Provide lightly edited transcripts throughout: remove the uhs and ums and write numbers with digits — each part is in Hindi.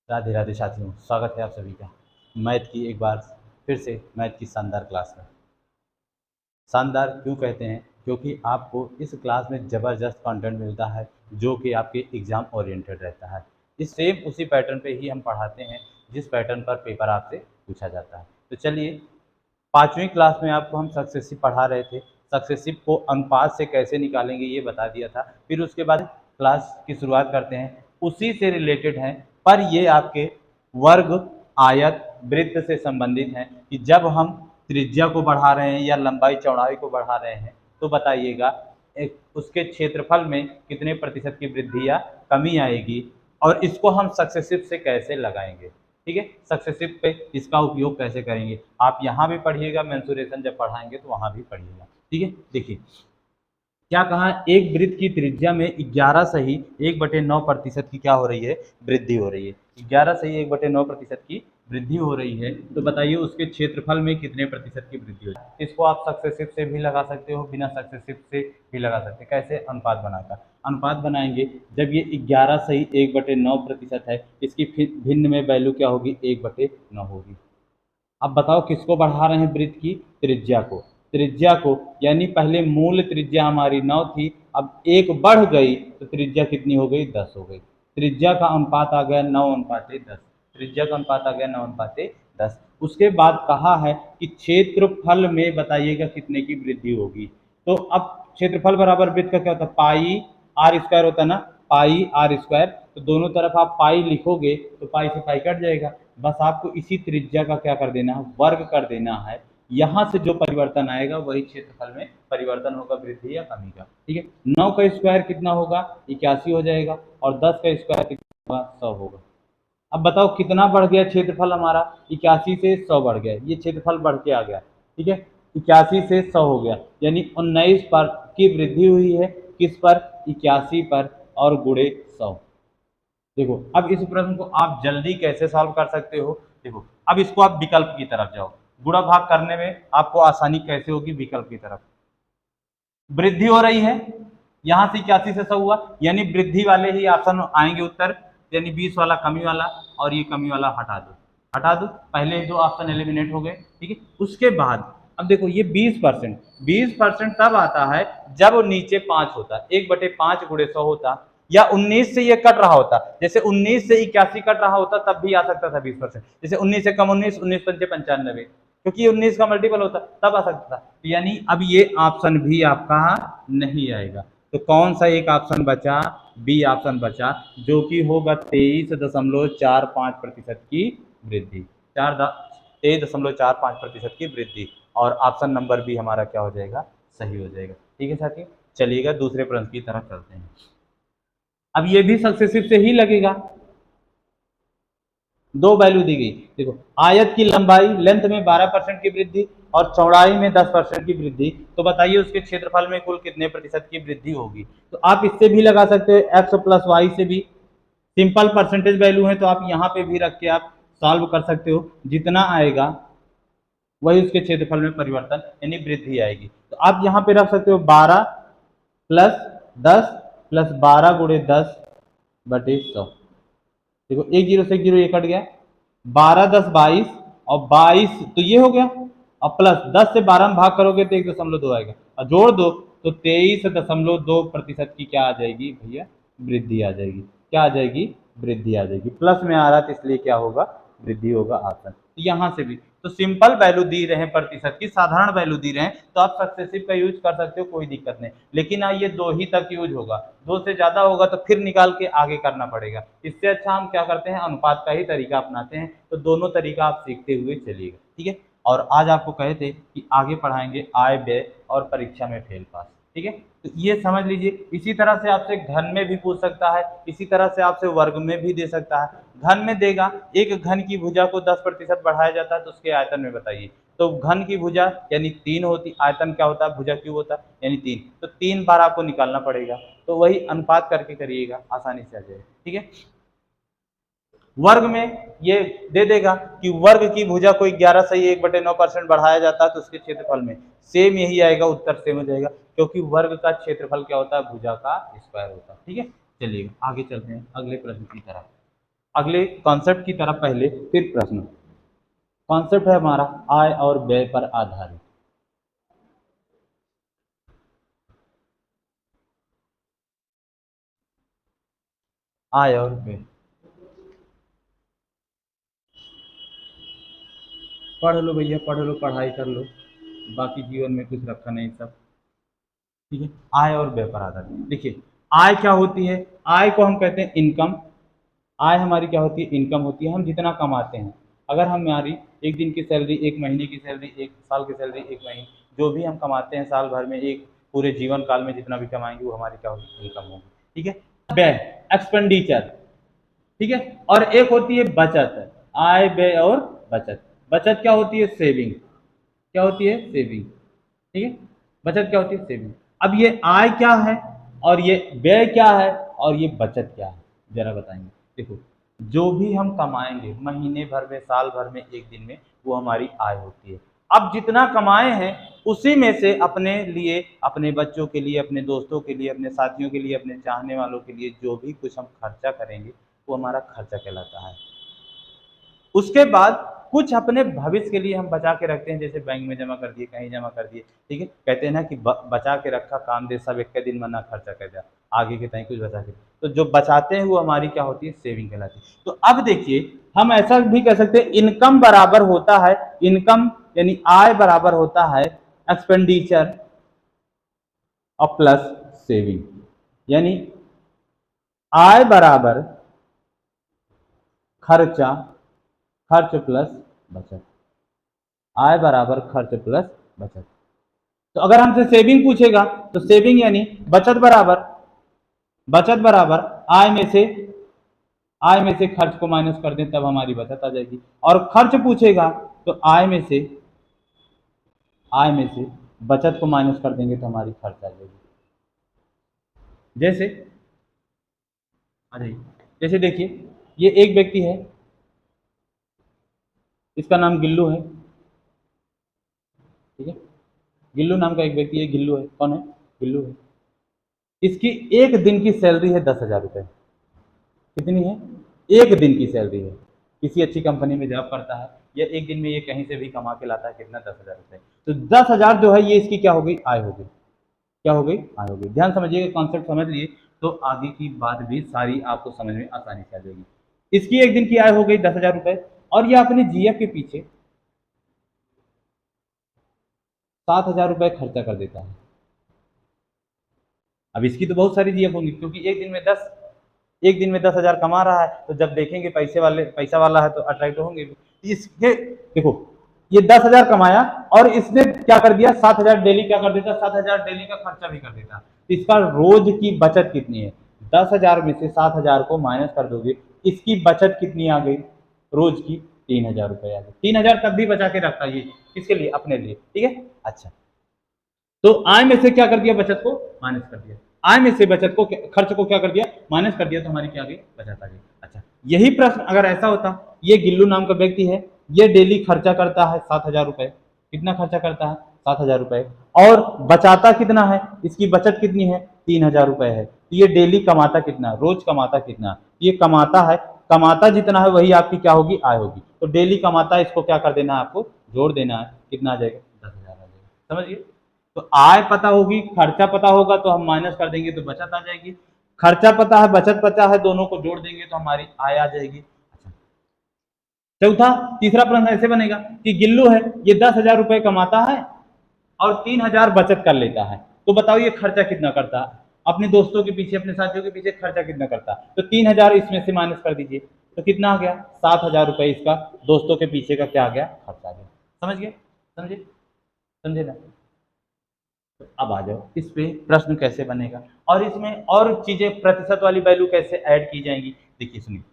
राधे राधे साथियों, स्वागत है आप सभी का मैथ की एक बार फिर से मैथ की शानदार क्लास में। शानदार क्यों कहते हैं? क्योंकि आपको इस क्लास में ज़बरदस्त कंटेंट मिलता है जो कि आपके एग्ज़ाम ओरिएंटेड रहता है। इस सेम उसी पैटर्न पे ही हम पढ़ाते हैं जिस पैटर्न पर पेपर आपसे पूछा जाता है। तो चलिए, 5वीं क्लास में आपको हम सक्सेसिव पढ़ा रहे थे। सक्सेसिव को अनुपात से कैसे निकालेंगे ये बता दिया था। फिर उसके बाद क्लास की शुरुआत करते हैं, उसी से रिलेटेड हैं, पर ये आपके वर्ग, आयत, वृत्त से संबंधित हैं कि जब हम त्रिज्या को बढ़ा रहे हैं या लंबाई चौड़ाई को बढ़ा रहे हैं तो बताइएगा एक उसके क्षेत्रफल में कितने प्रतिशत की वृद्धि या कमी आएगी, और इसको हम सक्सेसिव से कैसे लगाएंगे। ठीक है, सक्सेसिव पे इसका उपयोग कैसे करेंगे आप यहाँ भी पढ़िएगा, मेंसुरेशन जब पढ़ाएंगे तो वहाँ भी पढ़िएगा। ठीक है, देखिए क्या कहा, एक वृत्त की त्रिज्या में 11 सही 1/9% की क्या हो रही है, वृद्धि हो रही है। 11 सही 1/9% की वृद्धि हो रही है, तो बताइए उसके क्षेत्रफल में कितने प्रतिशत की वृद्धि हो रही है। इसको आप सक्सेसिव से भी लगा सकते हो, बिना सक्सेसिव से भी लगा सकते हैं। कैसे? अनुपात बनाकर अनुपात बनाएंगे। जब ये 11 सही 1/9% है, इसकी भिन्न में वैल्यू क्या होगी, 1/9 होगी। अब बताओ किसको बढ़ा रहे हैं, वृत्त की त्रिज्या को। त्रिज्या को यानी पहले मूल त्रिज्या हमारी 9 थी, अब एक बढ़ गई तो त्रिज्या कितनी हो गई, 10 हो गई। त्रिज्या का अनुपात आ गया 9:10। त्रिज्या का अनुपात आ गया 9:10। उसके बाद कहा है कि क्षेत्रफल में बताइएगा कितने की वृद्धि होगी। तो अब क्षेत्रफल बराबर वृत्त का क्या होता है, पाई आर स्क्वायर होता है ना, पाई आर स्क्वायर। तो दोनों तरफ आप पाई लिखोगे तो पाई से पाई कट जाएगा। बस आपको इसी त्रिज्या का क्या कर देना है, वर्ग कर देना है। यहाँ से जो परिवर्तन आएगा वही क्षेत्रफल में परिवर्तन होगा, वृद्धि या कमी का। ठीक है, 9 का स्क्वायर कितना होगा, 81 हो जाएगा, और 10 का स्क्वायर कितना होगा, 100 होगा। अब बताओ कितना बढ़ गया क्षेत्रफल हमारा, 81 से 100 बढ़ गया, ये क्षेत्रफल बढ़ के आ गया। ठीक है, 81 से 100 हो गया, यानी 19 पर की वृद्धि हुई है, किस पर, 81 पर, और गुणे 100। देखो अब इस प्रश्न को आप जल्दी कैसे सॉल्व कर सकते हो। देखो अब इसको आप विकल्प की तरफ जाओ, गुणा भाग करने में आपको आसानी कैसे होगी, विकल्प की तरफ। वृद्धि हो रही है, यहां से 81 से 100 हुआ, यानी वृद्धि वाले ही ऑप्शन आएंगे उत्तर, यानी 20 वाला कमी वाला, और ये कमी वाला हटा दो। हटा दो, पहले दो ऑप्शन एलिमिनेट हो गए। ठीक है, उसके बाद अब देखो ये 20%, 20% तब आता है जब नीचे 5 होता, 1/5 गुणे 100 होता, या 19 से ये कट रहा होता, जैसे 19 से 81 कट रहा होता तब भी आ सकता था 20%। जैसे 19 से कम 19, 19 पंचे 95, क्योंकि 19 का मल्टीपल होता तब आ सकता था। यानी अब ये ऑप्शन भी आपका नहीं आएगा। तो कौन सा एक ऑप्शन बचा, बी ऑप्शन बचा, जो कि होगा 23.45% की वृद्धि, 23.45% की वृद्धि, और ऑप्शन नंबर बी हमारा क्या हो जाएगा, सही हो जाएगा। ठीक है साथी, चलिएगा दूसरे प्रश्न की तरफ चलते हैं। अब ये भी सक्सेसिव से ही लगेगा। दो वैल्यू दी गई, देखो आयत की लंबाई लेंथ में 12% की वृद्धि और चौड़ाई में 10% की वृद्धि, तो बताइए उसके क्षेत्रफल में कुल कितने प्रतिशत की वृद्धि होगी। तो आप इससे भी लगा सकते हो, एक्स प्लस वाई से भी। सिंपल परसेंटेज वैल्यू है तो आप यहाँ पे भी रख के आप सॉल्व कर सकते हो, जितना आएगा वही उसके क्षेत्रफल में परिवर्तन यानी वृद्धि आएगी। तो आप यहाँ पे रख सकते हो 12 प्लस 10 प्लस 12 गुणे 10/100। देखो एक जीरो से एक जीरो ये कट गया, 12×10=22, और 22 तो ये हो गया, और प्लस 10 से 12 में भाग करोगे तो 1.2 आएगा, और जोड़ दो तो 23.2% की क्या आ जाएगी भैया, वृद्धि आ जाएगी। क्या आ जाएगी, वृद्धि आ जाएगी। प्लस में आ रहा था इसलिए क्या होगा, वृद्धि होगा ऑप्शन। तो यहाँ से भी तो सिंपल वैल्यू दी रहे हैं, प्रतिशत की साधारण वैल्यू दी रहे हैं, तो आप सक्सेसिव का यूज कर सकते हो, कोई दिक्कत नहीं। लेकिन ये 2 ही तक यूज होगा, 2 से ज्यादा होगा तो फिर निकाल के आगे करना पड़ेगा। इससे अच्छा हम क्या करते हैं, अनुपात का ही तरीका अपनाते हैं। तो दोनों तरीका आप सीखते हुए चलिएगा। ठीक है, और आज आपको कहे थे कि आगे पढ़ाएंगे आय व्यय और परीक्षा में फेल पास। ठीक है, तो ये समझ लीजिए। इसी तरह से आपसे घन में भी पूछ सकता है, इसी तरह से आपसे वर्ग में भी दे सकता है। घन में देगा, एक घन की भुजा को 10% बढ़ाया जाता है तो उसके आयतन में बताइए। तो घन की भुजा यानी 3 होती, आयतन क्या होता है, भुजा क्यूब होता है यानी 3, तो 3 बार आपको निकालना पड़ेगा। तो वही अनुपात करके करिएगा, आसानी से आ जाएगा। ठीक है, वर्ग में ये दे देगा कि वर्ग की भुजा को 11 सही 1/9% बढ़ाया जाता है तो उसके क्षेत्रफल में सेम यही आएगा, उत्तर सेम हो जाएगा, क्योंकि वर्ग का क्षेत्रफल क्या होता है, भुजा का स्क्वायर होता है। ठीक है, चलिए आगे चलते हैं अगले प्रश्न की तरफ। अगले कॉन्सेप्ट की तरफ पहले फिर प्रश्न। कॉन्सेप्ट है हमारा आय और व्यय पर आधारित। आय और व्यय, पढ़ लो भैया, पढ़ लो, पढ़ाई कर लो, बाकी जीवन में कुछ रखा नहीं सब। ठीक है, आय और व्यय पर आधारित। देखिए, आय क्या होती है? आय को हम कहते हैं इनकम। आय हमारी क्या होती है? इनकम होती है, हम जितना कमाते हैं। अगर हमारी एक दिन की सैलरी, एक महीने की सैलरी, एक साल की सैलरी, एक महीने, जो भी हम कमाते हैं साल भर में, एक पूरे जीवन काल में जितना भी कमाएंगे वो हमारी क्या होगी? इनकम होगी। ठीक है, व्यय, एक्सपेंडिचर। ठीक है, और एक होती है बचत। आय, व्यय और बचत। बचत क्या होती है? सेविंग। क्या होती है? सेविंग। ठीक है, बचत क्या होती है? सेविंग। अब ये आय क्या है और ये व्यय क्या है और ये बचत क्या है, जरा बताएंगे। देखो, जो भी हम कमाएंगे महीने भर में, साल भर में, एक दिन में, वो हमारी आय होती है। अब जितना कमाए हैं उसी में से अपने लिए, अपने बच्चों के लिए, अपने दोस्तों के लिए, अपने साथियों के लिए, अपने चाहने वालों के लिए जो भी कुछ हम खर्चा करेंगे वो हमारा खर्चा कहलाता है। उसके बाद कुछ अपने भविष्य के लिए हम बचा के रखते हैं, जैसे बैंक में जमा कर दिए, कहीं जमा कर दिए। ठीक है, कहते हैं ना कि बचा के रखा काम दे, सब एक दिन मना खर्चा कर दिया, आगे के टाइम कुछ बचा के। तो जो बचाते हैं वो हमारी क्या होती है? सेविंग कहलाती है। तो अब देखिए, हम ऐसा भी कह सकते हैं, इनकम बराबर होता है, इनकम यानी आय बराबर होता है एक्सपेंडिचर और प्लस सेविंग। यानी आय बराबर खर्चा, खर्च प्लस बचत। आय बराबर खर्च प्लस बचत। तो अगर हमसे सेविंग पूछेगा तो सेविंग यानी बचत बराबर आय में से खर्च को माइनस कर दें तब हमारी बचत आ जाएगी। और खर्च पूछेगा तो आय में से बचत को माइनस कर देंगे तो हमारी खर्च आ जाएगी। जैसे आ जाइए, जैसे देखिए, ये एक व्यक्ति है, इसका नाम गिल्लू है। ठीक है, गिल्लू नाम का एक व्यक्ति है, गिल्लू है। कौन है? गिल्लू है। इसकी एक दिन की सैलरी है 10,000 रुपये। कितनी है? एक दिन की सैलरी है। किसी अच्छी कंपनी में जॉब करता है, या एक दिन में ये कहीं से भी कमा के लाता है, कितना? 10,000 रुपये। तो 10,000 जो है ये इसकी क्या हो गई? आय हो गई। क्या हो गई? आय हो गई। ध्यान समझिएगा, कॉन्सेप्ट समझ लिए तो आगे की बात भी सारी आपको समझ में आसानी से आ जाएगी। इसकी एक दिन की आय हो गई 10,000 रुपये, और ये अपने जीएफ के पीछे 7,000 रुपये खर्चा कर देता है। अब इसकी तो बहुत सारी जीएफ होंगी, क्योंकि एक दिन में 10,000 कमा रहा है, तो जब देखेंगे पैसा वाला है तो अट्रैक्ट होंगे भी। इसके देखो, ये 10,000 कमाया और इसने क्या कर दिया? 7,000 डेली क्या कर देता? 7,000 डेली का खर्चा भी कर देता। तो इसका रोज की बचत कितनी है? 10,000 में से 7,000 को माइनस कर दोगे, इसकी बचत कितनी आ गई रोज की? 3,000 रुपये आ गई। 3,000 तब भी बचा के रखता है ये, किसके लिए? अपने लिए। ठीक है, अच्छा। तो आय में से क्या कर दिया? बचत को माइनस कर दिया। आय में से बचत को, खर्च को क्या कर दिया? माइनस कर दिया, तो हमारी क्या आ गई? बचत आ गई। अच्छा, यही प्रश्न अगर ऐसा होता, ये गिल्लू नाम का व्यक्ति है, ये डेली खर्चा करता है 7,000 रुपये। कितना खर्चा करता है? 7,000 रुपये। और बचाता कितना है? इसकी बचत कितनी है? 3,000 रुपये है। तो ये डेली कमाता कितना? रोज कमाता कितना? ये कमाता है, कमाता जितना है वही आपकी क्या होगी? आय होगी। तो डेली कमाता है, इसको क्या कर देना है? आपको जोड़ देना है। कितना आ जाएगा? 10,000 आ जाएगा। समझिए, तो आय पता होगी, खर्चा पता होगा तो हम माइनस कर देंगे तो बचत आ जाएगी। खर्चा पता है, बचत पता है, दोनों को जोड़ देंगे तो हमारी आय आ जाएगी। अच्छा, चौथा, तीसरा प्रश्न ऐसे बनेगा कि गिल्लू है, ये 10,000 रुपये कमाता है और 3,000 बचत कर लेता है। तो बताओ ये खर्चा कितना करता है? अपने दोस्तों के पीछे, अपने साथियों के पीछे खर्चा कितना करता है? तो 3,000 इसमें से माइनस कर दीजिए, तो कितना आ गया? 7,000 रुपये इसका दोस्तों के पीछे का क्या आ गया? खर्चा आ गया। समझ गए? समझे? समझे ना? तो अब आ जाओ इस पे, प्रश्न कैसे बनेगा और इसमें और चीजें, प्रतिशत वाली वैल्यू कैसे ऐड की जाएंगी। देखिए सुनिए,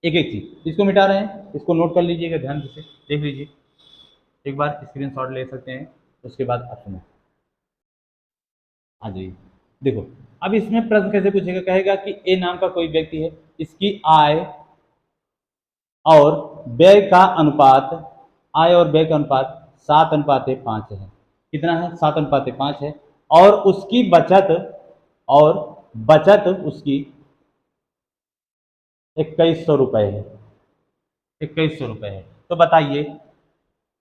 एक एक चीज इसको मिटा रहे हैं, इसको नोट कर लीजिएगा, ध्यान से देख लीजिए, एक बार स्क्रीनशॉट ले सकते हैं, उसके बाद आप सुनो। आ जाइए, देखो, अब इसमें प्रश्न कैसे पूछेगा? कहेगा कि ए नाम का कोई व्यक्ति है, इसकी आय और व्यय का अनुपात, आय और व्यय का अनुपात 7:5 है। कितना है? 7:5 है। और उसकी बचत, और बचत उसकी 2100 रुपये है, 2100 रुपये है। तो बताइए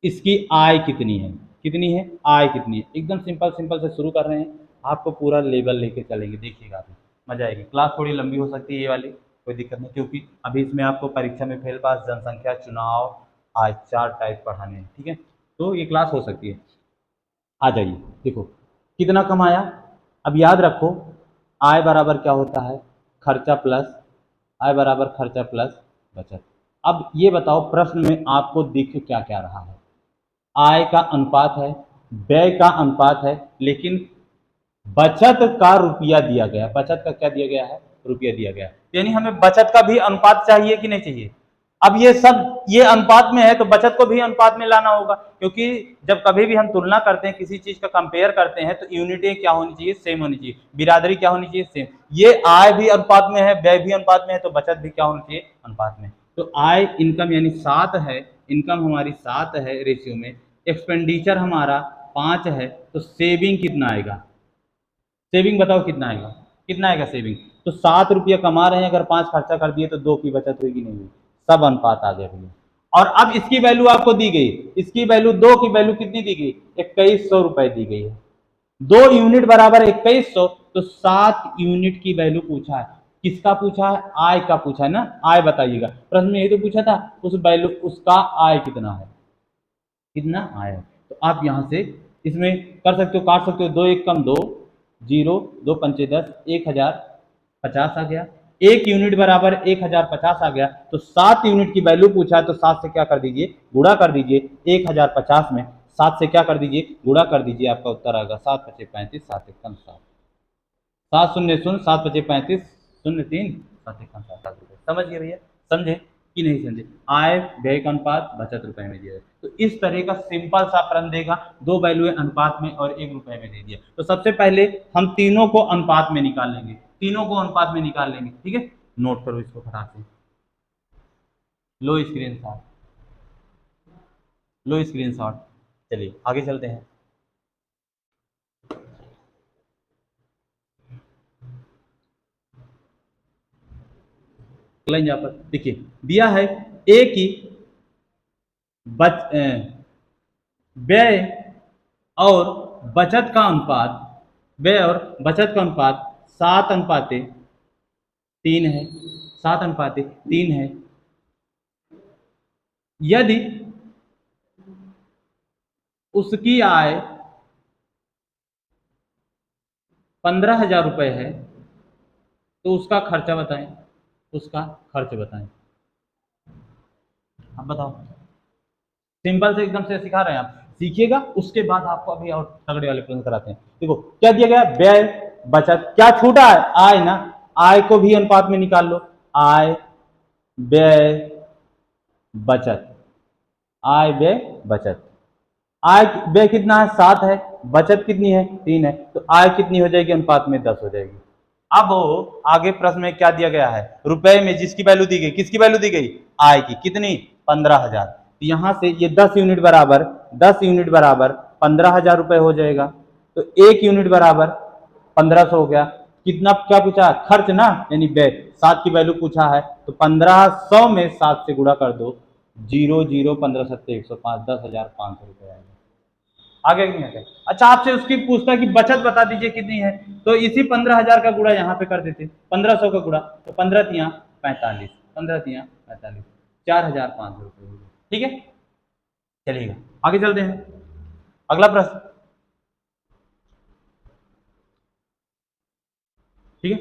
इसकी आय कितनी है, कितनी है आय कितनी है। एकदम सिंपल सिंपल से शुरू कर रहे हैं, आपको पूरा लेवल लेके चलेंगे, देखिएगा अभी मजा आएगी। क्लास थोड़ी लंबी हो सकती है ये वाली, कोई दिक्कत नहीं, क्योंकि अभी इसमें आपको परीक्षा में फेल पास, जनसंख्या, चुनाव, आज 4 टाइप पढ़ाने हैं, ठीक है। तो ये क्लास हो सकती है। आ जाइए, देखो कितना कमाया। अब याद रखो आय बराबर क्या होता है, खर्चा प्लस, आय बराबर खर्चा प्लस बचत। अब ये बताओ प्रश्न में आपको दिख क्या क्या रहा है, आय का अनुपात है, व्यय का अनुपात है, लेकिन बचत का रुपया दिया गया, बचत का क्या दिया गया है, रुपया दिया गया है। यानी हमें बचत का भी अनुपात चाहिए कि नहीं चाहिए। अब ये सब ये अनुपात में है तो बचत को भी अनुपात में लाना होगा, क्योंकि जब कभी भी हम तुलना करते हैं, किसी चीज का कंपेयर करते हैं, तो यूनिटें क्या होनी चाहिए, सेम होनी चाहिए, बिरादरी क्या होनी चाहिए, सेम। ये आय भी अनुपात में है, व्यय भी अनुपात में है, तो बचत भी क्या होनी चाहिए, अनुपात में। तो आय इनकम यानी 7 है, इनकम हमारी 7 है रेशियो में, एक्सपेंडिचर हमारा 5 है, तो सेविंग कितना आएगा, सेविंग बताओ कितना आएगा, कितना आएगा सेविंग। तो 7 रुपया कमा रहे हैं, अगर 5 खर्चा कर दिए तो 2 की बचत होगी, नहीं हुई, सब अनुपात आ गया भैया। और अब इसकी वैल्यू आपको दी गई, इसकी वैल्यू 2 की वैल्यू कितनी दी गई, 2100 रुपए दी गई है। 2 यूनिट बराबर 2100, तो 7 यूनिट की वैल्यू पूछा है, किसका पूछा है, आय का पूछा है ना, आय बताइएगा। प्रश्न में यही तो पूछा था, उस वैल्यू उसका आय कितना है, कितना आया। तो आप यहां से इसमें कर सकते हो, काट सकते हो, 2 1 कम 2, 0 2 पंचे 10, 1050 आ गया। 1 यूनिट बराबर 1050 आ गया। तो 7 यूनिट की वैल्यू पूछा है, तो 7 से क्या कर दीजिए, गुणा कर दीजिए। 1050 में 7 से क्या कर दीजिए, गुणा कर दीजिए, आपका उत्तर आएगा 7 5 35, 7 1 7, 7 0 0, 7 5 35 0 3, 7 1 7 रुपये। समझ गए भैया, समझे कि नहीं समझे। आय व्यय का अनुपात बचत रुपए में दिया है। तो इस तरह का सिंपल सा प्रश्न देगा, 2 वैल्यू अनुपात में और 1 रुपए में दे दिया। तो सबसे पहले हम तीनों को अनुपात में निकाल लेंगे, तीनों को अनुपात में निकाल लेंगे, ठीक है। नोट करो इसको फटाक से, लो स्क्रीन शॉट, लो स्क्रीन शॉट। चलिए आगे चलते हैं। यहाँ पर देखिए दिया है ए की व्यय और बचत का अनुपात, व्यय और बचत का अनुपात 7:3 है, 7:3 है। यदि उसकी आय 15,000 रुपये है, तो उसका खर्चा बताएं, उसका खर्च बताएं। अब बताओ, सिंपल से एकदम से सिखा रहे हैं, आप सीखिएगा, उसके बाद आपको अभी और तगड़े वाले प्रश्न कराते हैं। देखो क्या दिया गया, व्यय बचत, क्या छूटा है, आय ना, आय को भी अनुपात में निकाल लो। आय व्यय बचत, आय व्यय बचत। आय व्यय कितना है, 7 है, बचत कितनी है, 3 है, तो आय कितनी हो जाएगी, अनुपात में 10 हो जाएगी। अब आगे प्रश्न में क्या दिया गया है, रुपए में जिसकी वैल्यू दी गई, किसकी वैल्यू दी गई, आय की, कितनी, 15,000। यहां से ये 10 यूनिट बराबर, 10 यूनिट बराबर 15,000 रुपए हो जाएगा। तो 1 यूनिट बराबर 1500 हो गया। कितना क्या पूछा, खर्च ना, यानी व्यय, 7 की वैल्यू पूछा है, तो 1500 में 7 से गुणा कर दो, 0 0 15 7 105, 10,500 रुपए आएगा। आगे नहीं आगे। अच्छा आपसे उसकी पूछता है कि बचत बता दीजिए कितनी है, तो इसी 15,000 का गुणा यहाँ पे कर देते, 1500 का गुणा, तो 15 तिया 45, 15 तिया 45, 4,500 रुपये, ठीक है। चलिएगा आगे चलते हैं, अगला प्रश्न, ठीक है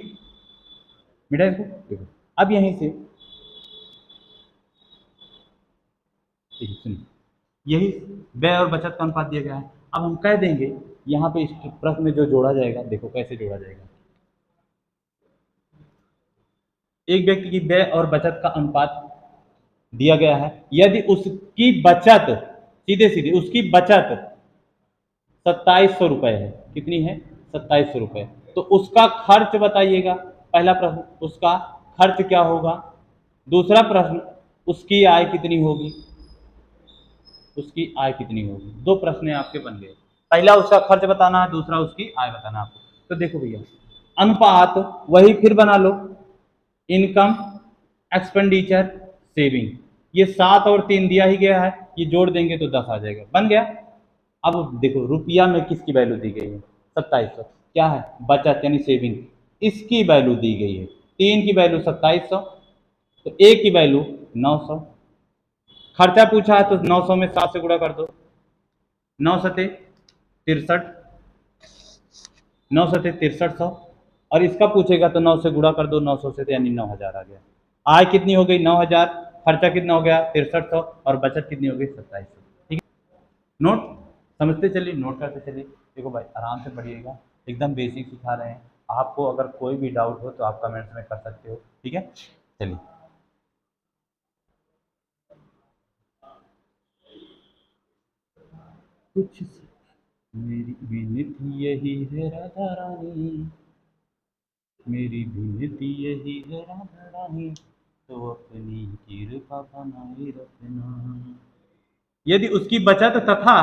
बेटा। इसको देखो, अब यहीं से सुनिए, यही व्यय और बचत का अनुपात दिया गया है। अब हम कह देंगे यहाँ पे इस प्रश्न में जो जोड़ा जाएगा, देखो कैसे जोड़ा जाएगा। एक व्यक्ति की व्यय और बचत का अनुपात दिया गया है, यदि उसकी बचत, सीधे सीधे उसकी बचत 2700 रुपए है, कितनी है, 2700 रुपए, तो उसका खर्च बताइएगा। पहला प्रश्न, उसका खर्च क्या होगा। दूसरा प्रश्न, उसकी आय कितनी होगी, उसकी आय कितनी होगी। दो प्रश्न आपके बन गए, पहला उसका खर्च बताना है, दूसरा उसकी आय बताना है आपको। तो देखो भैया अनुपात वही फिर बना लो, इनकम एक्सपेंडिचर, सेविंग। ये 7 और 3 दिया ही गया है, ये जोड़ देंगे तो 10 आ जाएगा, बन गया। अब देखो रुपया में किसकी वैल्यू दी गई है, 2700, क्या है, बचत यानी सेविंग, इसकी वैल्यू दी गई है। 3 की वैल्यू 2700, तो एक की वैल्यू 900। खर्चा पूछा है तो 900 में 7 से गुणा कर दो, 9 सते 63, 9 सते 6300, और इसका पूछेगा तो 9 से गुणा कर दो, 900 से, यानी 9000 आ गया। आय कितनी हो गई, 9000, खर्चा कितना हो गया 6300, और बचत कितनी हो गई 2700। ठीक है, नोट समझते चलिए, नोट करते चलिए। देखो भाई आराम से पढ़िएगा, एकदम बेसिक सिखा रहे हैं। आपको अगर कोई भी डाउट हो तो आप कमेंट्स में कर सकते हो, ठीक है। चलिए, कुछ मेरी विनती यही है राधा रानी, मेरी विनती यही है राधा रानी, तो अपनी कृपा बनाए रखना। यदि उसकी बचत तथा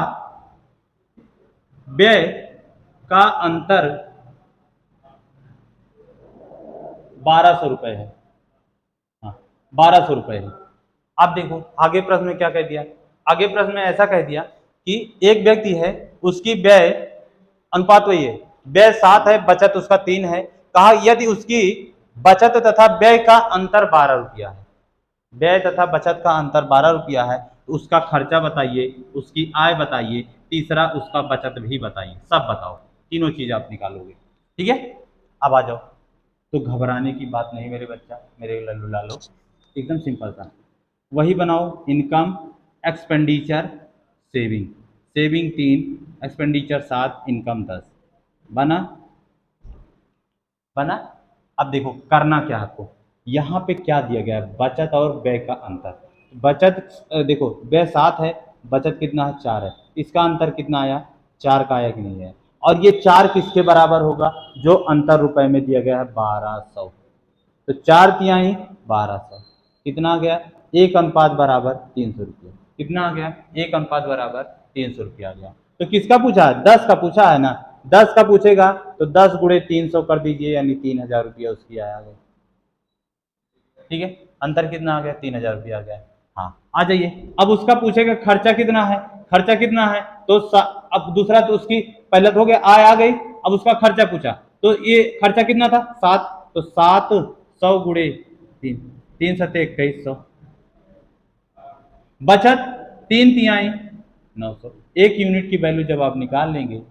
व्यय का अंतर 1200 रुपये है, हाँ 1200 रुपये है। अब देखो आगे प्रश्न में क्या कह दिया, आगे प्रश्न में ऐसा कह दिया कि एक व्यक्ति है, उसकी व्यय अनुपात वही है, व्यय 7 है, बचत उसका 3 है। कहा यदि उसकी बचत तथा व्यय का अंतर 12 रुपया है, व्यय तथा बचत का अंतर 12 रुपया है, तो उसका खर्चा बताइए, उसकी आय बताइए, तीसरा उसका बचत भी बताइए, सब बताओ, तीनों चीज आप निकालोगे। ठीक है, अब आ जाओ। तो घबराने की बात नहीं मेरे बच्चा, मेरे लल्लू लालो, एकदम सिंपल था। वही बनाओ, income, expenditure, saving. Saving 3, expenditure 7, income 10। बना, बना। अब देखो करना क्या है आपको, यहाँ पे क्या दिया गया है, बचत और व्यय का अंतर। बचत देखो व्यय 7 है, बचत कितना है 4 है, इसका अंतर कितना आया, 4 का आया कि नहीं है। और ये 4 किसके बराबर होगा, जो अंतर रुपए में दिया गया है 1200, तो 4 तिहाई 1200, कितना आ गया, 1:बराबर 300 रुपया। कितना आ गया, 1:बराबर 300 रुपया आ गया। तो किसका पूछा है, 10 का पूछा है ना, 10 का पूछेगा तो 10 गुणे 300 कर दीजिए, यानी 3000 रुपया उसकी आया गया। ठीक है, अंतर कितना आ गया, 3000 रुपया आ गया। हाँ आ जाइए, अब उसका पूछेगा खर्चा कितना है, खर्चा कितना है, तो अब दूसरा तो उसकी पहले तो हो गया, आय आ गई, अब उसका खर्चा पूछा, तो ये खर्चा कितना था 7, तो 700 गुणे 3, 3 × 7 = 2100। बचत 3 तिहाई 900। एक यूनिट की वैल्यू जब आप निकाल लेंगे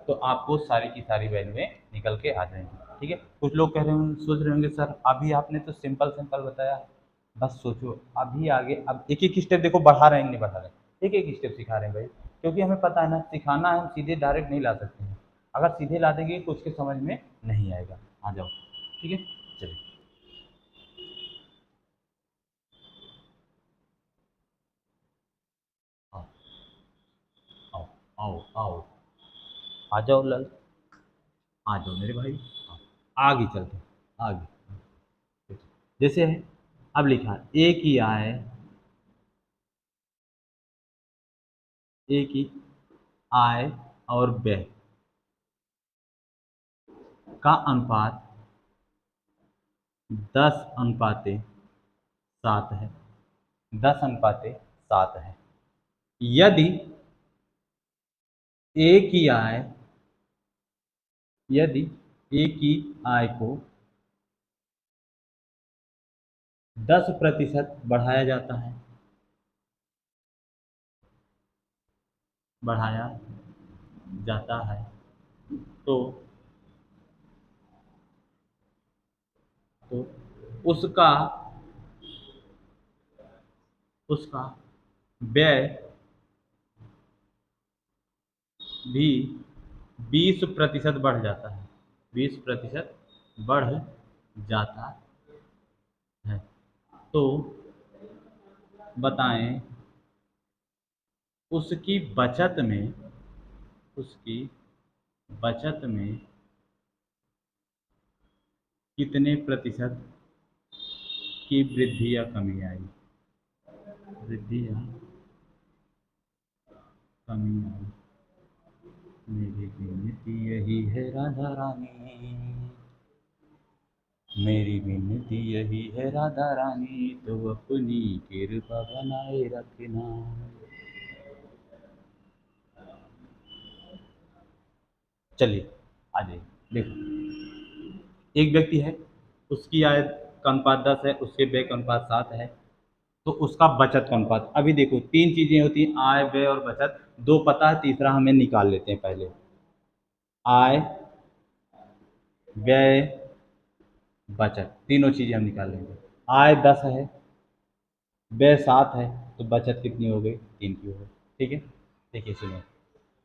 तो आपको सारी की सारी वैल्यूएं निकल के आ जाएंगी। ठीक है, कुछ लोग कह रहे होंगे, सोच रहे होंगे सर अभी आपने तो सिंपल सिंपल बताया, बस सोचो अभी आगे, अब एक एक स्टेप देखो, बढ़ा रहे हैं नहीं बढ़ा रहे, एक एक स्टेप सिखा रहे हैं भाई, क्योंकि हमें पता है ना सिखाना है, हम सीधे डायरेक्ट नहीं ला सकते हैं। अगर सीधे ला देंगे तो उसके समझ में नहीं आएगा। आ जाओ, ठीक है, चलिए आओ, आओ, आओ, आओ, आ जाओ लल, आ जाओ मेरे भाई, आओ, आगे चलते हैं, आगे। जैसे है, अब लिखा ए की आय, ए की आय और व्यय का अनुपात 10:7 है, 10:7 है। यदि ए की आय, यदि ए की आय को 10% बढ़ाया जाता है, बढ़ाया जाता है, तो तो उसका उसका व्यय भी 20% बढ़ जाता है, 20% बढ़ जाता है। तो बताएं उसकी बचत में, उसकी बचत में कितने प्रतिशत की वृद्धि या कमी आई, वृद्धि या कमी आई। मेरी विनती यही है राधा रानी, मेरी विनती यही है राधा रानी, तो अपनी कृपा बनाए रखना। चलिए आ जाइए। देखो, एक व्यक्ति है, उसकी आय का अनुपात 10 है, उसके व्यय का अनुपात 7 है, तो उसका बचत का अनुपात। अभी देखो, तीन चीजें होती हैं, आय, व्यय और बचत। दो पता है, तीसरा हमें निकाल लेते हैं पहले। आय, व्यय, बचत, तीनों चीजें हम निकाल लेंगे। आय 10 है, व्यय 7 है, तो बचत कितनी हो गई? 3 की हो गई। ठीक है, देखिए सुनिए,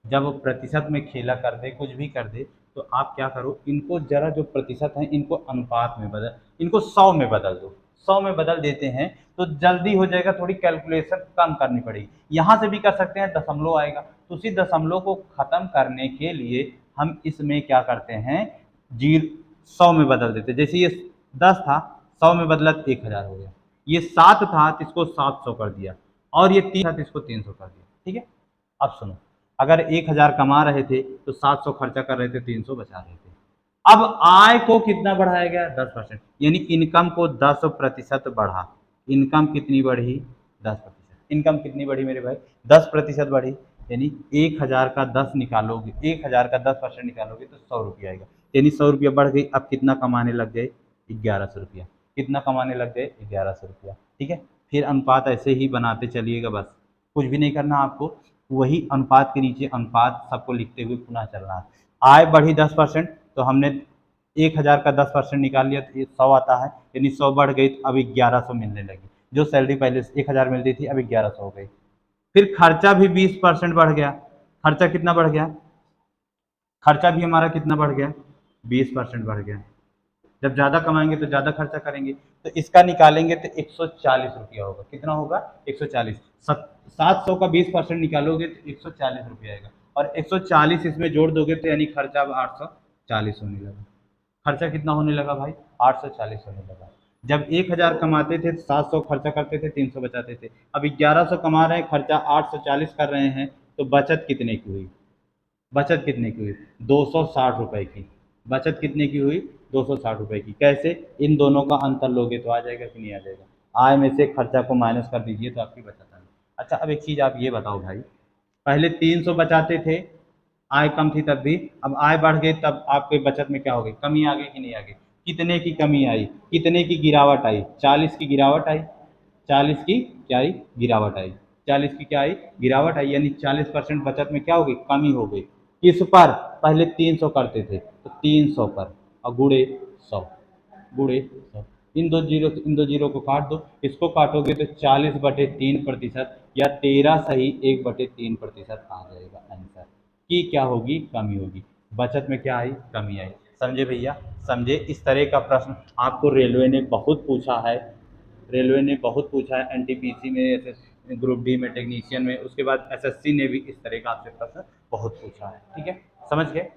जब वो प्रतिशत में खेला कर दे, कुछ भी कर दे, तो आप क्या करो, इनको जरा जो प्रतिशत है इनको अनुपात में बदल, इनको 100 में बदल दो। 100 में बदल देते हैं तो जल्दी हो जाएगा, थोड़ी कैलकुलेशन कम करनी पड़ेगी। यहाँ से भी कर सकते हैं, दशमलव आएगा, तो उसी दशमलव को खत्म करने के लिए हम इसमें क्या करते हैं, जीरो 100 में बदल देते हैं। जैसे ये 10 था, 100 में बदला तो 1000 हो गया। ये 7 था तो इसको 700 कर दिया, और ये 3 था तो इसको 300 कर दिया। ठीक है, अब सुनो, अगर 1000 कमा रहे थे तो 700 खर्चा कर रहे थे, 300 बचा रहे थे। अब आय को कितना बढ़ाया गया? 10%, यानी इनकम को 10% बढ़ा। इनकम कितनी बढ़ी? 10%। इनकम कितनी बढ़ी मेरे भाई? 10% बढ़ी। यानी 1000 का 10 निकालोगे, 1000 का 10% निकालोगे तो 100 रुपया आएगा। यानी 100 रुपया बढ़ गई। अब कितना कमाने लग गए? 1100 रुपया। कितना कमाने लग गए? 1100 रुपया। ठीक है, फिर अनुपात ऐसे ही बनाते चलिएगा, बस कुछ भी नहीं करना आपको। वही अनुपात के नीचे अनुपात सबको लिखते हुए पुनः चलना है। आय बढ़ी 10%, तो हमने 1000 का 10% निकाल लिया तो ये 100 आता है, यानी 100 बढ़ गई तो अभी 1100 मिलने लगी। जो सैलरी पहले से 1000 मिलती थी, अभी 1100 हो गई। फिर खर्चा भी 20% बढ़ गया। खर्चा कितना बढ़ गया? खर्चा भी हमारा कितना बढ़ गया? 20% बढ़ गया। जब ज़्यादा कमाएंगे तो ज़्यादा खर्चा करेंगे, तो इसका निकालेंगे तो 140 रुपया होगा। कितना होगा? 140। 700 का 20% निकालोगे तो 140 रुपया आएगा, और 140 इसमें जोड़ दोगे तो यानी खर्चा अब 840 होने लगा। खर्चा कितना होने लगा भाई? 840 होने लगा। जब 1000 कमाते थे तो 700 खर्चा करते थे, 300 बचाते थे। अब 1100 कमा रहे हैं, खर्चा 840 कर रहे हैं, तो बचत कितने की हुई? बचत कितने की हुई? 260 रुपए की। बचत कितने की हुई? 260 रुपए की। कैसे? इन दोनों का अंतर लोगे तो आ जाएगा कि नहीं आ जाएगा? आय में से खर्चा को माइनस कर दीजिए तो आपकी बचत आ गई। अच्छा, अब एक चीज़ आप ये बताओ भाई, पहले 300 बचाते थे, आय कम थी तब भी, अब आय बढ़ गई तब आपके बचत में क्या हो गई? कमी आ गई कि नहीं आ गई? कितने की कमी आई? कितने की गिरावट आई? 40 की गिरावट आई। 40 की क्या आई? गिरावट आई। 40 की क्या आई? गिरावट आई, यानी 40% बचत में क्या हो गई? कमी हो गई। किस पर? पहले 300 करते थे तो 300 पर, और गुणे 100, गुणे 100। इन दो जीरो को काट दो, इसको काटोगे तो 40/3% या 13 सही 1/3% आ जाएगा आंसर। की क्या होगी? कमी होगी। बचत में क्या आई? कमी आई। समझे भैया? समझे? इस तरह का प्रश्न आपको रेलवे ने बहुत पूछा है। रेलवे ने बहुत पूछा है, एनटीपीसी में, ग्रुप डी में, टेक्नीशियन में, उसके बाद एसएससी ने भी इस तरह का आपसे प्रश्न बहुत पूछा है। ठीक है, समझ गए?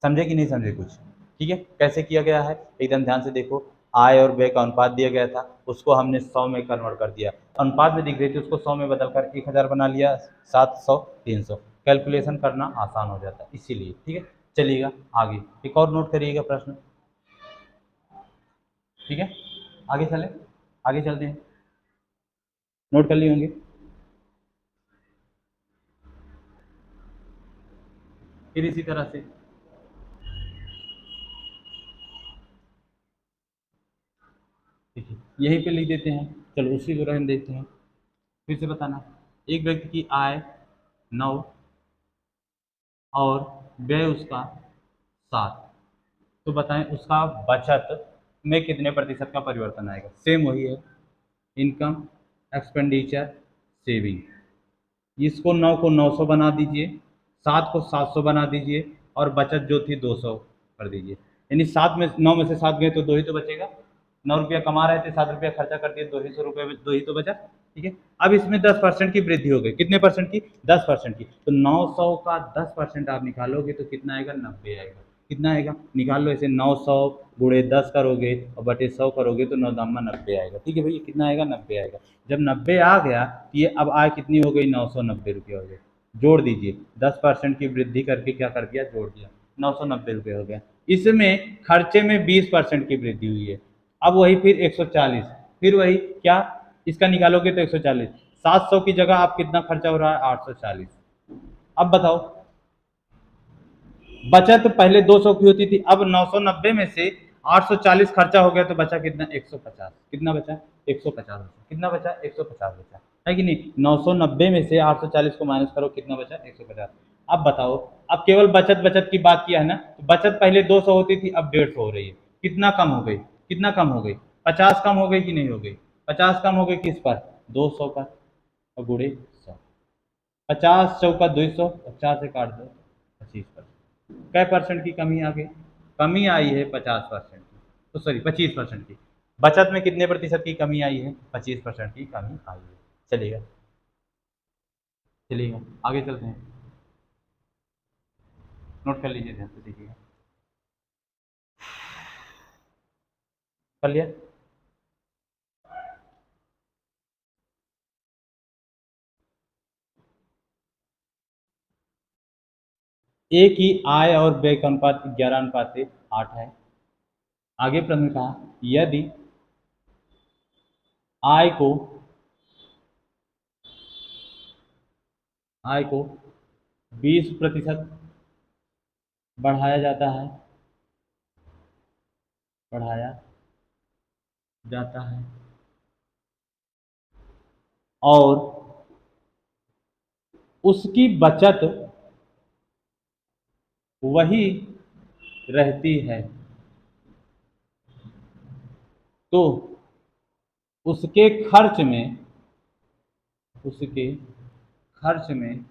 समझे कि नहीं समझे कुछ? ठीक है, कैसे किया गया है एकदम ध्यान से देखो। आय और व्यय का अनुपात दिया गया था, उसको हमने 100 में कन्वर्ट कर दिया। अनुपात में दिख रही थी, उसको 100 में बदलकर 1000 बना लिया। 700, 300, कैलकुलेशन करना आसान हो जाता है इसीलिए। ठीक है, चलिएगा आगे, एक और नोट करिएगा प्रश्न। ठीक है, आगे चलें, आगे चलते हैं। नोट कर लिए होंगे। फिर इसी तरह से देखिए, यहीं पे लिख देते हैं। चलो उसी को रहने देते हैं। फिर से बताना, एक व्यक्ति की आय 9 और व्यय उसका 7, तो बताएं उसका बचत में कितने प्रतिशत का परिवर्तन आएगा? सेम वही है, इनकम, एक्सपेंडिचर, सेविंग। इसको 9 को 900 बना दीजिए, 7 को 700 बना दीजिए, और बचत जो थी 200 कर दीजिए। यानी 9 में से 7 गए तो 2 ही तो बचेगा। 9 रुपया कमा रहे थे, 7 रुपया खर्चा कर दिए, 200 रुपये, 2 ही तो बचा। ठीक है, अब इसमें 10% की वृद्धि हो गई। कितने परसेंट की? 10% की। तो 900 का 10% आप निकालोगे तो कितना आएगा? 90 आएगा। कितना आएगा? निकाल लो ऐसे, 900 गुणे 10 करोगे और बटे 100 करोगे तो 9×90 आएगा। ठीक है भैया, कितना आएगा? 90 आएगा। जब 90 आ गया तो ये अब आय कितनी हो गई? 990 रुपया हो गई। जोड़ दीजिए, 10% की वृद्धि करके क्या कर दिया? जोड़ दिया। ₹990 हो गया। इसमें खर्चे में 20% की वृद्धि हुई है। अब वही फिर 140, फिर वही क्या, इसका निकालोगे तो 140, 700 की जगह आप कितना खर्चा हो रहा है, 840। अब बताओ, बचत पहले 200 की होती थी, अब 990 में से 840 खर्चा हो गया तो बचा कितना, 150। कितना बचा, 150 बचा। कितना बचा, 150 बचा, है कि नहीं। 990 में से 840 को माइनस करो, कितना बचा, 150। अब बताओ, अब केवल बचत बचत की बात किया है ना, तो बचत पहले 200 होती थी, अब 150 हो रही है। कितना कम हो गई, कितना कम हो गई, 50 कम हो गई कि नहीं हो गई, 50 कम हो गई किस पर, 200 पर, और गुड़े 100, 50 चौका 200, 50 से काट दो, 25%। कै परसेंट की कमी आ गई, कमी आई है 50% की, तो सॉरी 25% की। बचत में कितने प्रतिशत की कमी आई है, 25% की कमी आई है। चलेगा, चलिएगा आगे चलते हैं, नोट कर लीजिए, ध्यान से देखिएगा। कर लिया। ए की आय और व्यय का अनुपात 11:8 है। आगे प्रश्न में कहा, यदि आय को आय को 20% बढ़ाया जाता है, बढ़ाया जाता है, और उसकी बचत वही रहती है, तो उसके खर्च में उसके खर्च में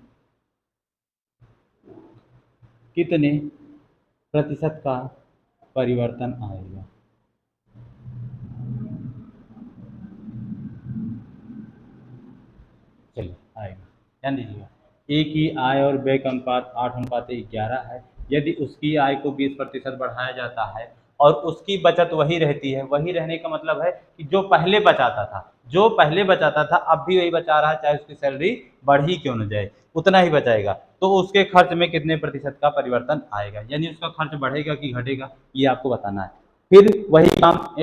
कितने प्रतिशत का परिवर्तन आएगा। चलिए आएगा, ध्यान दीजिएगा। ए की आय और व्यय का अनुपात 8:11 है। यदि उसकी आय को 20% बढ़ाया जाता है और उसकी बचत वही रहती है, वही रहने का मतलब है कि जो पहले बचाता था, जो पहले बचाता था अब भी वही बचा रहा है, चाहे उसकी सैलरी बढ़ ही क्यों न जाए, उतना ही बचाएगा। तो उसके खर्च में कितने प्रतिशत का परिवर्तन आएगा, यानी उसका खर्च बढ़ेगा कि घटेगा, ये आपको बताना है। फिर वही काम,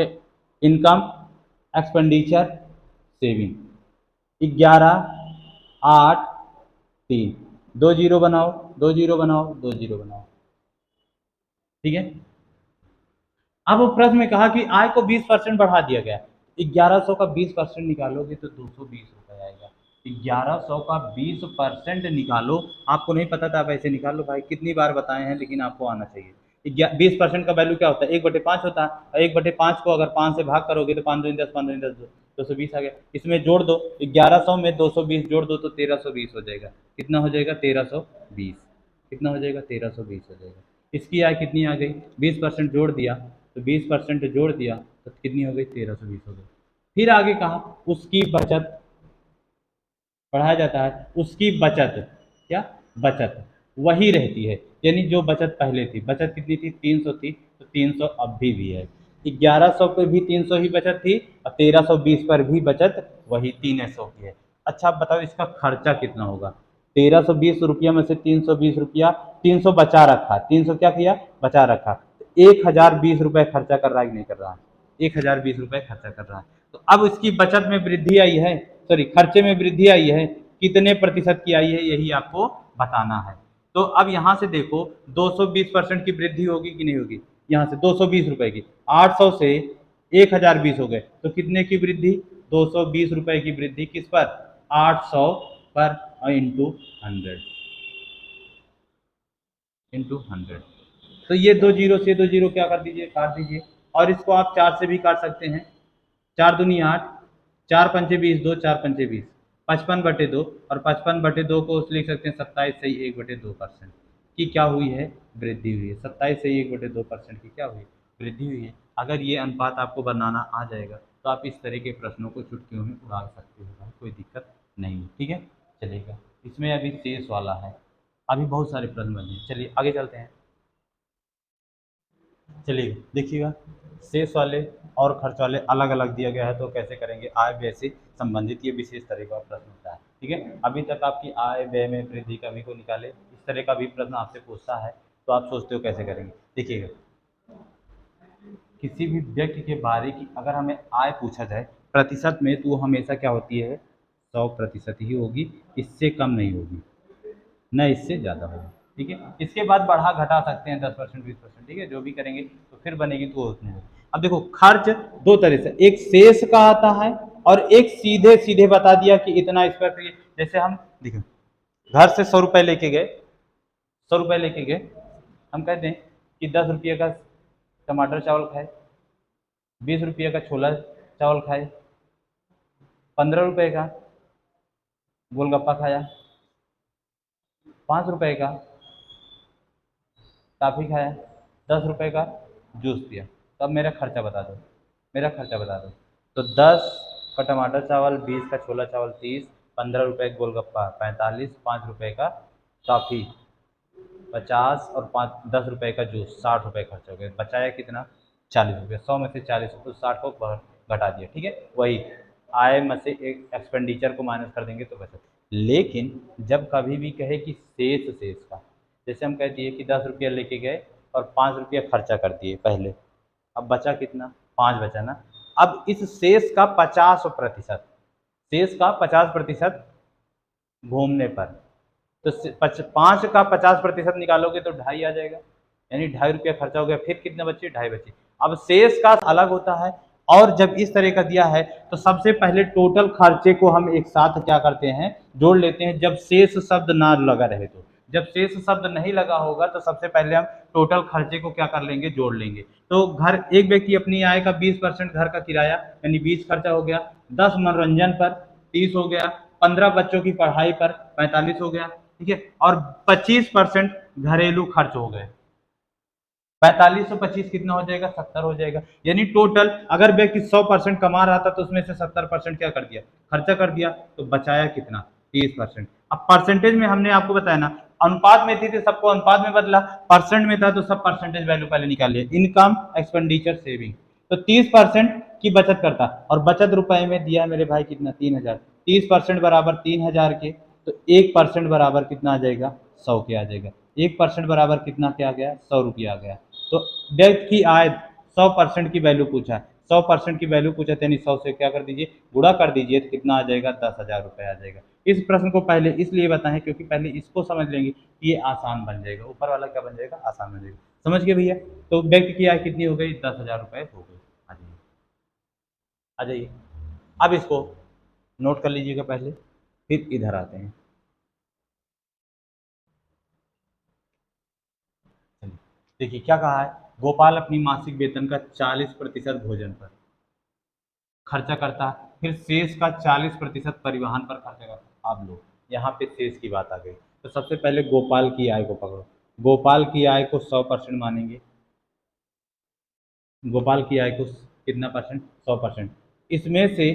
इनकम, एक्सपेंडिचर, सेविंग, 11:8:3, 2 जीरो बनाओ, 2 जीरो बनाओ, 2 जीरो बनाओ, ठीक है। अब वो प्रश्न में कहा कि आय को 20% बढ़ा दिया गया, 1100 का 20% निकालोगे तो 220 रुपये आएगा। 1100 का 20% निकालो, आपको नहीं पता था आप ऐसे निकाल लो भाई, कितनी बार बताए हैं, लेकिन आपको आना चाहिए। 20% का वैल्यू क्या होता है, 1/5 होता है, और 1/5 को अगर 5 से भाग करोगे तो 5 दूनी 10, 5 दूनी 10, 220 आ गया। इसमें जोड़ दो, 1100 में 220 जोड़ दो तो 1320 हो जाएगा। कितना हो जाएगा, 1320। कितना हो जाएगा, 1320 हो जाएगा। इसकी आय कितनी आ गई, 20% जोड़ दिया, तो 20% जोड़ दिया तो कितनी हो गई, 1320 हो गई। फिर आगे कहा, उसकी बचत बढ़ाया जाता है, उसकी बचत, क्या, बचत वही रहती है, यानी जो बचत पहले थी, बचत कितनी थी, 300 थी, तो 300 अब भी है। 1100 पे भी 300 ही बचत थी, और 1320 पर भी बचत वही 300 की है। अच्छा आप बताओ इसका खर्चा कितना होगा, 1320 रुपया में से 320 रुपया, 300 बचा रखा, 300 क्या किया, बचा रखा, 1020 रुपये खर्चा कर रहा है कि नहीं कर रहा है, 1020 रुपये खर्चा कर रहा है। तो अब इसकी बचत में वृद्धि आई है, सॉरी खर्चे में वृद्धि आई है, कितने प्रतिशत की आई है, यही आपको बताना है। तो अब यहाँ से देखो, 220% की वृद्धि होगी कि नहीं होगी, यहाँ से 220 रुपये की, 800 से 1020 हो गए, तो कितने की वृद्धि, 220 रुपये की वृद्धि किस पर, 800 पर, इंटू 100, तो ये 2 जीरो से 2 जीरो क्या कर दीजिए, काट दीजिए, और इसको आप 4 से भी काट सकते हैं, 4 दूनी 8, 4 पंचे 20, 2 4 पंचे 20, 55/2, और 55/2 को लिख सकते हैं 27/1/2% की क्या हुई है, वृद्धि हुई है। 27/1/2% की क्या हुई, वृद्धि हुई है। अगर ये अनुपात आपको बनाना आ जाएगा तो आप इस तरह के प्रश्नों को चुटकियों में उड़ा सकते हो, कोई दिक्कत नहीं है, ठीक है। चलिएगा, इसमें अभी शेष वाला है, अभी बहुत सारे प्रश्न बने हैं, चलिए आगे चलते हैं। चलिए देखिएगा, शेष वाले और खर्च वाले अलग अलग दिया गया है, तो कैसे करेंगे, आय व्यय से संबंधित ये विशेष तरह का प्रश्न होता है, ठीक है। अभी तक आपकी आय व्यय में वृद्धि कमी को निकाले, इस तरह का भी प्रश्न आपसे पूछता है। तो आप सोचते हो कैसे करेंगे? देखिएगा, किसी भी व्यक्ति के बारे की अगर हमें आय पूछा जाए प्रतिशत में, तो वो हमेशा क्या होती है, 100% ही होगी, इससे कम नहीं होगी, न इससे ज़्यादा होगी। ठीक है, इसके बाद बढ़ा घटा सकते हैं 10%, 20%, ठीक है, जो भी करेंगे तो फिर बनेगी तो उतनी होगी। अब देखो, खर्च दो तरह से, एक शेष का आता है और एक सीधे सीधे बता दिया कि इतना स्क्वायर फीट। जैसे हम देखो, घर से 100 रुपये लेके गए, 100 रुपये लेके गए, हम कहते हैं कि 10 रुपये का टमाटर चावल खाए, 20 रुपये का छोला चावल खाए, 15 रुपये का गोलगप्पा खाया, 5 रुपये का टॉफ़ी खाया, 10 रुपये का जूस पिया। तो अब मेरा खर्चा बता दो, मेरा खर्चा बता दो। तो 10 का टमाटर चावल, 20 का छोला चावल, 30, 15 रुपये का गोलगप्पा 45, 5 रुपये का टॉफ़ी 50 और 10 रुपये का जूस 60 रुपये खर्च हो गए। बचाया कितना? 40 रुपये। 100 में से 40 तो 60 को घटा दिया। ठीक है, वही आय में से एक एक्सपेंडिचर को माइनस कर देंगे तो बचत। लेकिन जब कभी भी कहे कि शेष शेष का, जैसे हम कहते हैं कि 10 रुपया लेके गए और 5 रुपया खर्चा कर दिए पहले, अब बचा कितना? 5 बचा ना। अब इस शेष का 50%, शेष का 50% घूमने पर, तो 5 का 50% निकालोगे तो 2.5 आ जाएगा, यानी 2.5 रुपया खर्चा हो गया। फिर कितने बचे? 2.5 बचे। अब शेष का अलग होता है, और जब इस तरह का दिया है तो सबसे पहले टोटल खर्चे को हम एक साथ क्या करते हैं, जोड़ लेते हैं, जब शेष शब्द ना लगा रहे तो। जब शेष शब्द नहीं लगा होगा तो सबसे पहले हम टोटल खर्चे को क्या कर लेंगे, जोड़ लेंगे। तो घर, एक व्यक्ति अपनी आय का 20% घर का किराया यानी 20 खर्चा हो गया, 10 मनोरंजन पर 30 हो गया, 15 बच्चों की पढ़ाई पर 45 हो गया, ठीक है, और 25% घरेलू खर्च हो गए। 45 और 25 कितना हो जाएगा? 70 हो जाएगा। यानी टोटल अगर व्यक्ति 100% कमा रहा था तो उसमें से 70% क्या कर दिया? खर्चा कर दिया। तो बचाया कितना? 30%। अब परसेंटेज में हमने आपको बताया ना, अनुपात में थी तो सबको अनुपात में बदला, परसेंट में था तो सब परसेंटेज वैल्यू पहले निकाल लिया। इनकम, एक्सपेंडिचर, सेविंग, तो 30% की बचत करता, और बचत रुपए में दिया मेरे भाई कितना? 3000। 30% बराबर 3000 के, तो 1% बराबर कितना आ जाएगा? 100 के आ जाएगा। 1% बराबर कितना क्या आ गया? 100 रुपया आ गया। तो व्यक्ति की आय 100% की वैल्यू पूछा है, 100% की वैल्यू पूछा, यानी 100 से क्या कर दीजिए? गुणा कर दीजिए, तो कितना आ जाएगा? 10,000 रुपये आ जाएगा। इस प्रश्न को पहले इसलिए बताएं क्योंकि पहले इसको समझ लेंगे कि ये आसान बन जाएगा, ऊपर वाला क्या बन जाएगा? आसान बन जाएगा। समझ गए भैया? तो व्यक्ति की आय कितनी हो गई? 10,000 रुपये हो गई। आ जाइए, आ जाइए। अब इसको नोट कर लीजिएगा पहले, फिर इधर आते हैं। चलिए, देखिए क्या कहा है, गोपाल अपनी मासिक वेतन का 40% भोजन पर खर्चा करता है, फिर शेष का 40% परिवहन पर खर्चा करता है। अब लो, यहाँ पे शेष की बात आ गई। तो सबसे पहले गोपाल की आय को पकड़ो, गोपाल की आय को 100% मानेंगे, गोपाल की आय को कितना परसेंट? 100%। इसमें से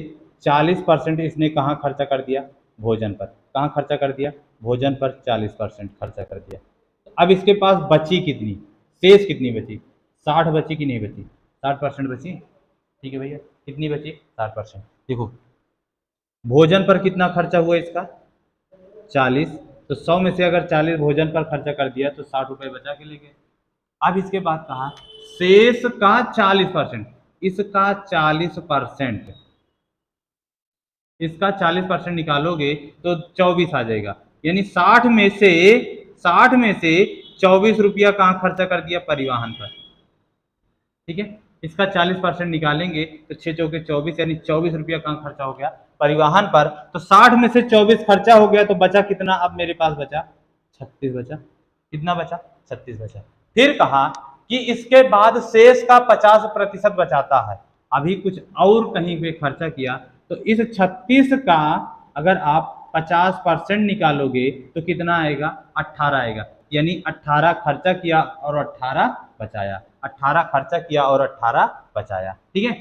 40% इसने कहाँ खर्चा कर दिया? भोजन पर। कहाँ खर्चा कर दिया? भोजन पर 40% खर्चा कर दिया। अब इसके पास बची कितनी? शेष कितनी बची? 60 बची कि नहीं बची? 60% बची। ठीक है भैया, कितनी बची? 60%। देखो, भोजन पर कितना खर्चा हुआ इसका? 40। तो 100 में से अगर 40 भोजन पर खर्चा कर दिया तो 60 रुपये बचा के ले गए। अब इसके बाद कहा शेष का 40%, इसका 40%, इसका 40% निकालोगे तो 24 आ जाएगा। यानी 60 में से 24 रुपया कहाँ खर्चा कर दिया? परिवहन पर। ठीक है, इसका 40% निकालेंगे तो 6 चौके 24, यानी 24 रुपया कहाँ खर्चा हो गया? परिवहन पर। तो 60 में से 24 खर्चा हो गया तो बचा कितना? अब मेरे पास बचा 36 बचा। कितना बचा? 36 बचा। फिर कहा कि इसके बाद शेष का 50% बचाता है। अभी कुछ और कहीं पे खर्चा किया तो इस 36 का अगर आप 50% निकालोगे तो कितना आएगा? 18 आएगा। यानी 18 खर्चा किया और 18 बचाया, 18 खर्चा किया और 18 बचाया। ठीक है,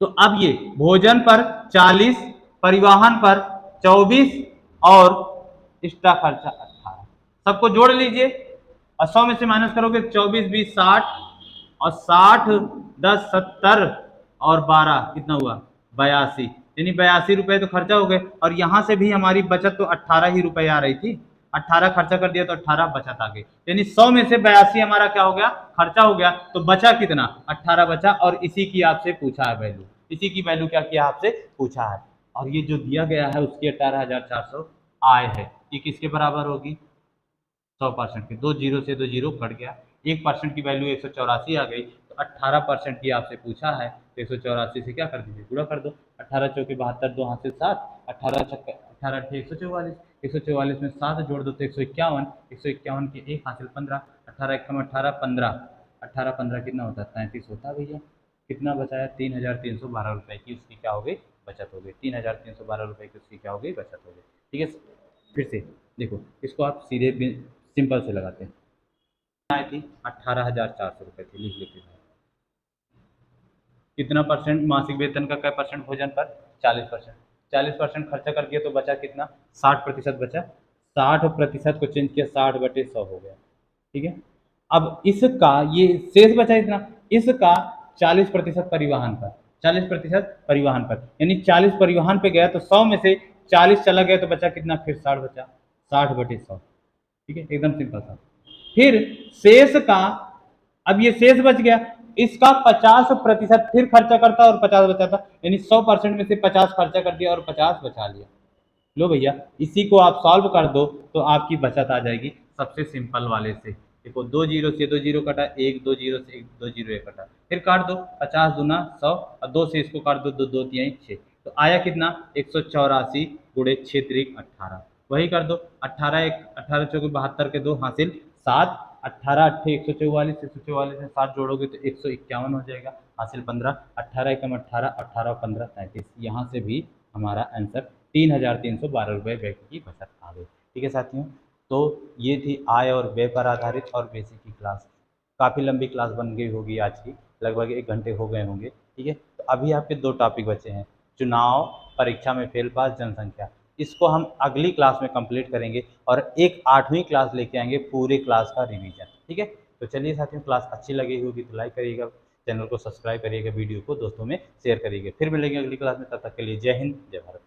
तो अब ये भोजन पर 40, परिवहन पर 24 और एक्स्ट्रा खर्चा 18, सबको जोड़ लीजिए और 100 में से माइनस करोगे 24 20 60, और 60 10 70 और 12 कितना हुआ? 82। यानी 82 रुपये तो खर्चा हो गए, और यहाँ से भी हमारी बचत तो 18 ही रुपये आ रही थी। 18 खर्चा कर दिया तो 18 बचत आ गई, यानी 100 में से 82 हमारा क्या हो गया, खर्चा हो गया। तो बचा कितना, 18 बचा, और इसी की आपसे पूछा है वैल्यू, इसी की वैल्यू क्या किया आपसे पूछा है। और ये जो दिया गया है उसकी 18,400 आय है, ये किसके बराबर होगी, 100% की, दो जीरो से दो जीरो कट गया, 1% की वैल्यू 184 आ गई। तो 18% की आपसे पूछा है, तो 184 से क्या कर दीजिए, गुणा कर दो, 18 चौके 72, दो हाथ से 7, 18 अट्ठे 144, 144 में 7 जोड़ दो तो 151, 151 के एक हासिल 15, 18 एकम 18, 15, 18 15 कितना होता है, 33 होता है भैया। कितना बचाया, 3,312 रुपये की उसकी क्या हो गई, बचत हो गई, 3,312 रुपये की उसकी क्या हो गई, बचत हो गई। ठीक है, फिर से देखो, इसको आप सीधे सिंपल से लगाते हैं, आई थी 18,400 रुपये थी, लिख लेते हैं। कितना परसेंट मासिक वेतन का, क्या परसेंट भोजन पर, 40%, 40% खर्चा कर दिया तो बचा कितना, 60% बचा, 60% को चेंज किया, 60/100 हो गया। ठीक है, अब इसका ये शेष बचा इतना, इसका 40% परिवहन पर, 40% परिवहन पर, यानी 40 परिवहन पे गया तो 100 में से 40 चला गया तो बचा कितना, फिर 60 बचा, 60/100। ठीक है, एकदम सिंपल था। फिर शेष का, अब ये शेष बच गया, इसका 50% फिर खर्चा करता और 50 बचाता, यानी 100% में से 50 खर्चा कर दिया और 50 बचा लिया। लो भैया, इसी को आप सॉल्व कर दो तो आपकी बचत आ जाएगी सबसे सिंपल वाले से। देखो, दो जीरो से दो जीरो कटा, एक दो जीरो से एक दो जीरो एक कटा, फिर काट दो, 50 दूना 100, और दो से इसको काट दो, दो दो तिहाई 6, तो आया कितना, 184 गुणे 6 त्रिक 18, वही कर दो, 18 एक 18 चौके 72 के दो हासिल 7, 18 अट्ठे 144, 144 में 7 जोड़ोगे तो 151 हो जाएगा, हासिल 15, 18 एकम 18, 18 15 33, यहाँ से भी हमारा आंसर 3,312 रुपये व्यक्ति की बचत आ गई। ठीक है साथियों, तो ये थी आय और व्यय पर आधारित और बेसिक की क्लास। काफ़ी लंबी क्लास बन गई होगी आज की, लगभग 1 घंटे हो गए होंगे। ठीक है, तो अभी आपके 2 टॉपिक बचे हैं, चुनाव, परीक्षा में फेल पास, जनसंख्या। इसको हम अगली क्लास में कंप्लीट करेंगे और एक 8वीं क्लास लेके आएंगे, पूरे क्लास का रिवीजन। ठीक है, तो चलिए साथियों, क्लास अच्छी लगी होगी तो लाइक करिएगा, चैनल को सब्सक्राइब करिएगा, वीडियो को दोस्तों में शेयर करिएगा। फिर मिलेंगे अगली क्लास में, तब तक के लिए जय हिंद, जय भारत।